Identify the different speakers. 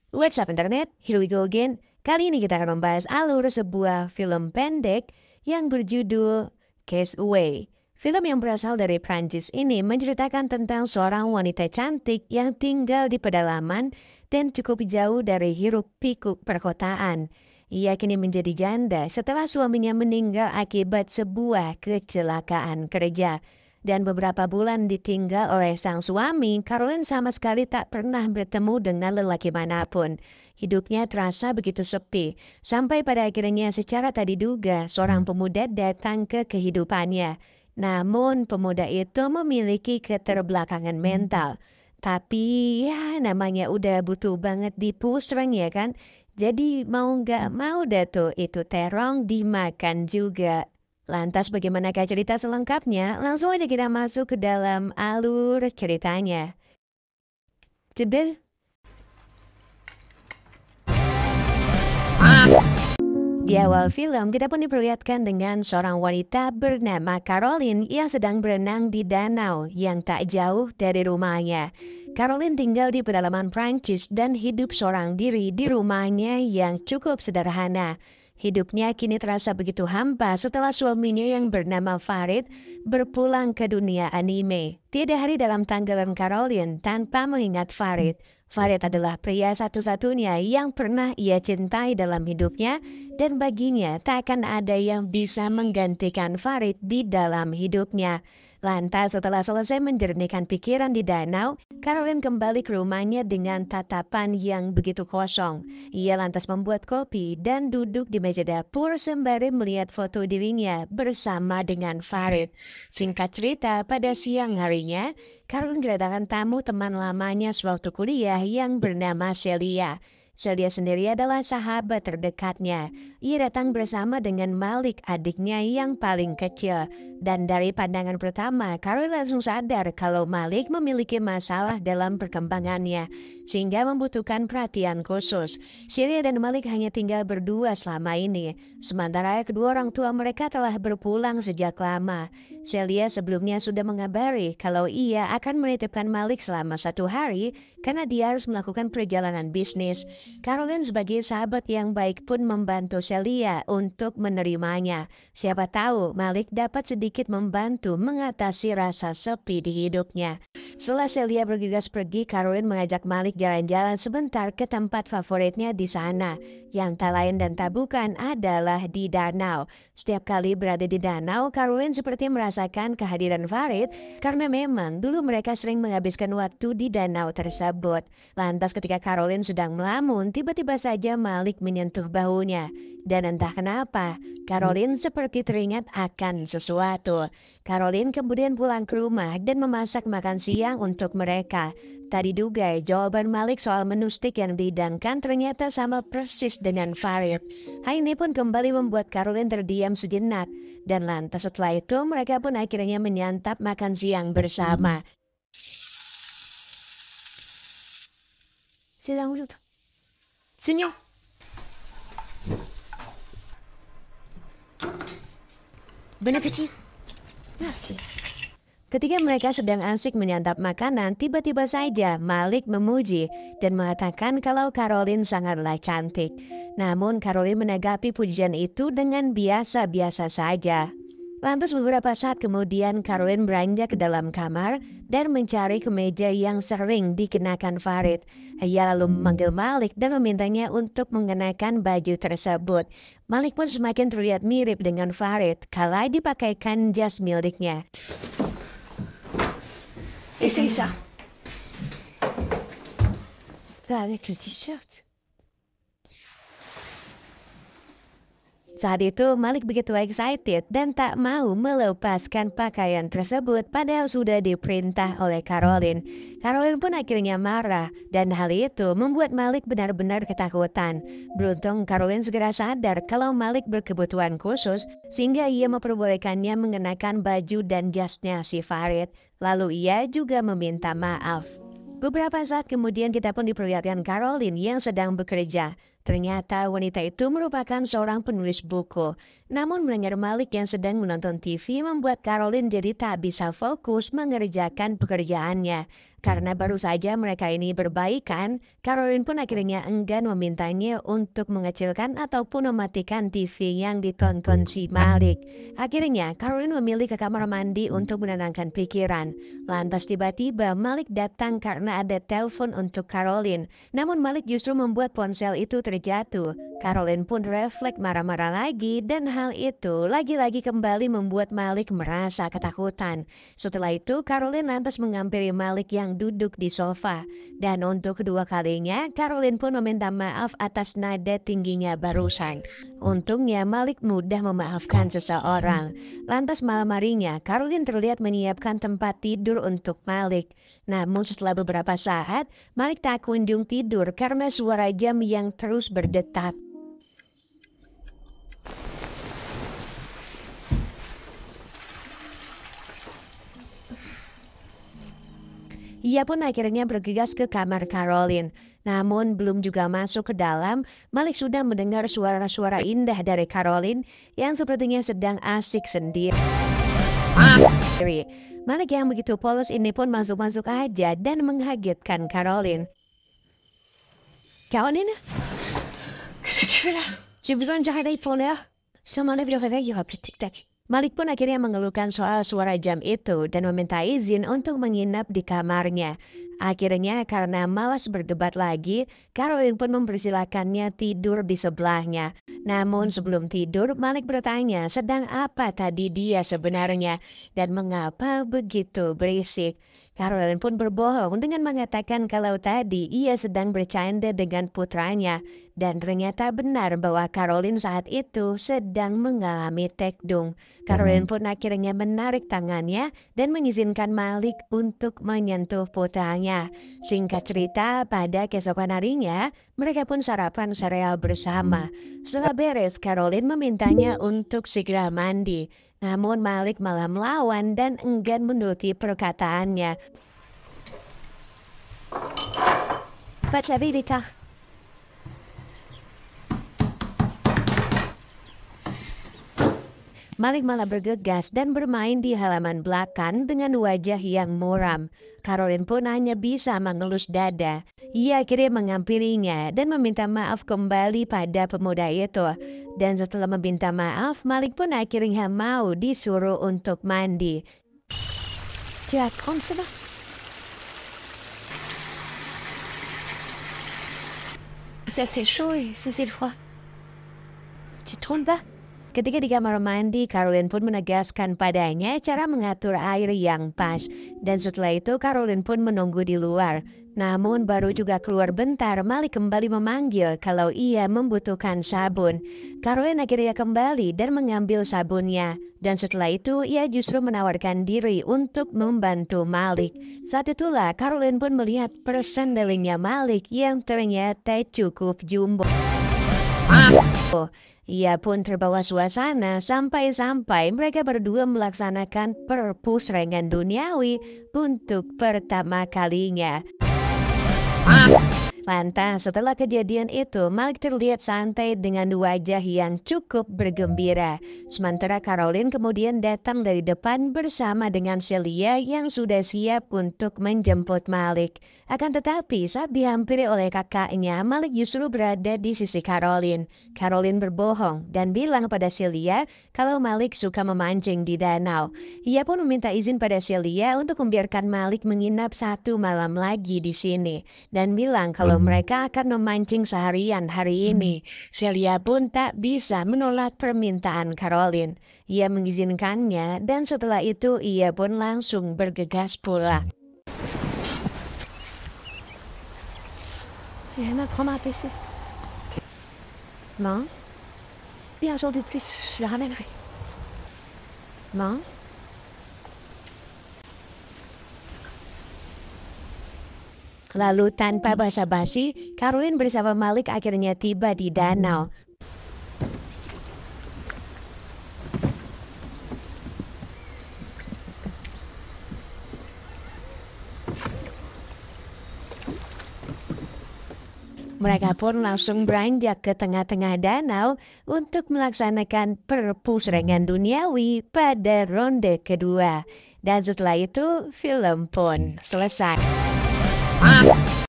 Speaker 1: What's up internet? Here we go again. Kali ini kita akan membahas alur sebuah film pendek yang berjudul Case Away. Film yang berasal dari Prancis ini menceritakan tentang seorang wanita cantik yang tinggal di pedalaman dan cukup jauh dari hiruk pikuk perkotaan. Ia kini menjadi janda setelah suaminya meninggal akibat sebuah kecelakaan kerja. Dan beberapa bulan ditinggal oleh sang suami, Caroline sama sekali tak pernah bertemu dengan lelaki manapun. Hidupnya terasa begitu sepi, sampai pada akhirnya secara tak diduga seorang pemuda datang ke kehidupannya. Namun pemuda itu memiliki keterbelakangan mental. Tapi ya namanya udah butuh banget dipusreng ya kan? Jadi mau nggak mau dah tuh itu terong dimakan juga. Lantas bagaimanakah cerita selengkapnya? Langsung aja kita masuk ke dalam alur ceritanya. Jeder. Di awal film, kita pun diperlihatkan dengan seorang wanita bernama Caroline yang sedang berenang di danau yang tak jauh dari rumahnya. Caroline tinggal di pedalaman Prancis dan hidup seorang diri di rumahnya yang cukup sederhana. Hidupnya kini terasa begitu hampa setelah suaminya yang bernama Farid berpulang ke dunia anime. Tiada hari dalam tanggalan Caroline tanpa mengingat Farid. Farid adalah pria satu-satunya yang pernah ia cintai dalam hidupnya dan baginya tak akan ada yang bisa menggantikan Farid di dalam hidupnya. Lantas setelah selesai menjernihkan pikiran di danau, Caroline kembali ke rumahnya dengan tatapan yang begitu kosong. Ia lantas membuat kopi dan duduk di meja dapur sembari melihat foto dirinya bersama dengan Farid. Singkat cerita, pada siang harinya, Caroline kedatangan tamu teman lamanya sewaktu kuliah yang bernama Celia. Celia sendiri adalah sahabat terdekatnya. Ia datang bersama dengan Malik, adiknya yang paling kecil. Dan dari pandangan pertama, Caroline langsung sadar kalau Malik memiliki masalah dalam perkembangannya, sehingga membutuhkan perhatian khusus. Celia dan Malik hanya tinggal berdua selama ini, sementara kedua orang tua mereka telah berpulang sejak lama. Celia sebelumnya sudah mengabari kalau ia akan menitipkan Malik selama 1 hari karena dia harus melakukan perjalanan bisnis. Caroline sebagai sahabat yang baik pun membantu Celia untuk menerimanya. Siapa tahu Malik dapat sedikit membantu mengatasi rasa sepi di hidupnya. Setelah Celia bergegas pergi, Caroline mengajak Malik jalan-jalan sebentar ke tempat favoritnya di sana, yang tak lain dan tak bukan adalah di danau. Setiap kali berada di danau, Caroline seperti merasakan kehadiran Farid karena memang dulu mereka sering menghabiskan waktu di danau tersebut. Lantas ketika Caroline sedang melamun, tiba-tiba saja Malik menyentuh bahunya. Dan entah kenapa, Caroline seperti teringat akan sesuatu. Caroline kemudian pulang ke rumah dan memasak makan siang untuk mereka. Tak diduga, jawaban Malik soal menu steak yang dihidangkan ternyata sama persis dengan Farid. Hal ini pun kembali membuat Caroline terdiam sejenak. Dan lantas setelah itu mereka pun akhirnya menyantap makan siang bersama. Silang dulu. Senyum. Bon appétit. Merci. Ketika mereka sedang asik menyantap makanan, tiba-tiba saja Malik memuji dan mengatakan kalau Caroline sangatlah cantik. Namun Caroline menanggapi pujian itu dengan biasa-biasa saja. Lantas beberapa saat kemudian Caroline beranjak ke dalam kamar dan mencari kemeja yang sering dikenakan Farid. Ia lalu memanggil Malik dan memintanya untuk mengenakan baju tersebut. Malik pun semakin terlihat mirip dengan Farid kala dipakaikan jas miliknya.
Speaker 2: Essaye ça.
Speaker 1: Avec le t-shirt. Saat itu Malik begitu excited dan tak mau melepaskan pakaian tersebut padahal sudah diperintah oleh Caroline. Caroline pun akhirnya marah dan hal itu membuat Malik benar-benar ketakutan. Beruntung Caroline segera sadar kalau Malik berkebutuhan khusus sehingga ia memperbolehkannya mengenakan baju dan jasnya si Farid. Lalu ia juga meminta maaf. Beberapa saat kemudian kita pun diperlihatkan Caroline yang sedang bekerja. Ternyata wanita itu merupakan seorang penulis buku. Namun mendengar Malik yang sedang menonton TV membuat Caroline jadi tak bisa fokus mengerjakan pekerjaannya. Karena baru saja mereka ini berbaikan, Caroline pun akhirnya enggan memintanya untuk mengecilkan ataupun mematikan TV yang ditonton si Malik. Akhirnya, Caroline memilih ke kamar mandi untuk menenangkan pikiran. Lantas tiba-tiba Malik datang karena ada telepon untuk Caroline. Namun Malik justru membuat ponsel itu terjatuh. Caroline pun refleks marah-marah lagi dan hal itu lagi-lagi kembali membuat Malik merasa ketakutan. Setelah itu, Caroline lantas menghampiri Malik yang duduk di sofa. Dan untuk kedua kalinya, Caroline pun meminta maaf atas nada tingginya barusan. Untungnya Malik mudah memaafkan seseorang. Lantas malam harinya, Caroline terlihat menyiapkan tempat tidur untuk Malik. Namun setelah beberapa saat, Malik tak kunjung tidur karena suara jam yang terus berdetak. Ia pun akhirnya bergegas ke kamar Caroline. Namun belum juga masuk ke dalam, Malik sudah mendengar suara-suara indah dari Caroline yang sepertinya sedang asik sendiri. Malik yang begitu polos ini pun masuk-masuk aja dan mengagetkan Caroline. Caroline?
Speaker 2: Qu'est-ce que tu fais là?
Speaker 1: J'ai besoin de réveil pour l'heure. Si on m'enlève le réveil, il y aura plus de tic-tac. Malik pun akhirnya mengeluhkan soal suara jam itu dan meminta izin untuk menginap di kamarnya. Akhirnya karena malas berdebat lagi, Caroline pun mempersilahkannya tidur di sebelahnya. Namun sebelum tidur, Malik bertanya sedang apa tadi dia sebenarnya dan mengapa begitu berisik. Caroline pun berbohong dengan mengatakan kalau tadi ia sedang bercanda dengan putranya. Dan ternyata benar bahwa Caroline saat itu sedang mengalami tekdung. Caroline pun akhirnya menarik tangannya dan mengizinkan Malik untuk menyentuh putranya. Singkat cerita, pada keesokan harinya, mereka pun sarapan sereal bersama. Setelah beres, Caroline memintanya untuk segera mandi. Namun Malik malah melawan dan enggan menuruti perkataannya. Faites laver les tas. Malik malah bergegas dan bermain di halaman belakang dengan wajah yang muram. Caroline pun hanya bisa mengelus dada. Ia akhirnya menghampirinya dan meminta maaf kembali pada pemuda itu. Dan setelah meminta maaf, Malik pun akhirnya mau disuruh untuk mandi. Tu vas prendre cela?
Speaker 2: C'est assez chaud et c'est assez froid.
Speaker 1: Tu trouves pas? Ketika di kamar mandi, Caroline pun menegaskan padanya cara mengatur air yang pas. Dan setelah itu Caroline pun menunggu di luar. Namun baru juga keluar bentar, Malik kembali memanggil kalau ia membutuhkan sabun. Caroline akhirnya kembali dan mengambil sabunnya. Dan setelah itu ia justru menawarkan diri untuk membantu Malik. Saat itulah Caroline pun melihat persendelingnya Malik yang ternyata cukup jumbo. Ia pun terbawa suasana sampai-sampai mereka berdua melaksanakan perpusrengan duniawi untuk pertama kalinya. Lantas setelah kejadian itu, Malik terlihat santai dengan wajah yang cukup bergembira. Sementara Caroline kemudian datang dari depan bersama dengan Celia yang sudah siap untuk menjemput Malik. Akan tetapi saat dihampiri oleh kakaknya, Malik justru berada di sisi Caroline. Caroline berbohong dan bilang pada Celia kalau Malik suka memancing di danau. Ia pun meminta izin pada Celia untuk membiarkan Malik menginap 1 malam lagi di sini. Dan bilang kalau mereka akan memancing seharian hari ini. Celia pun tak bisa menolak permintaan Caroline. Ia mengizinkannya dan setelah itu ia pun langsung bergegas pulang.
Speaker 2: Prends ma PC.
Speaker 1: Maman?
Speaker 2: Bien, un jour de plus, je le ramènerai.
Speaker 1: Maman? Lalu tanpa basa-basi, Caroline bersama Malik akhirnya tiba di danau. Mereka pun langsung beranjak ke tengah-tengah danau untuk melaksanakan perpusrengan duniawi pada ronde kedua. Dan setelah itu, film pun selesai.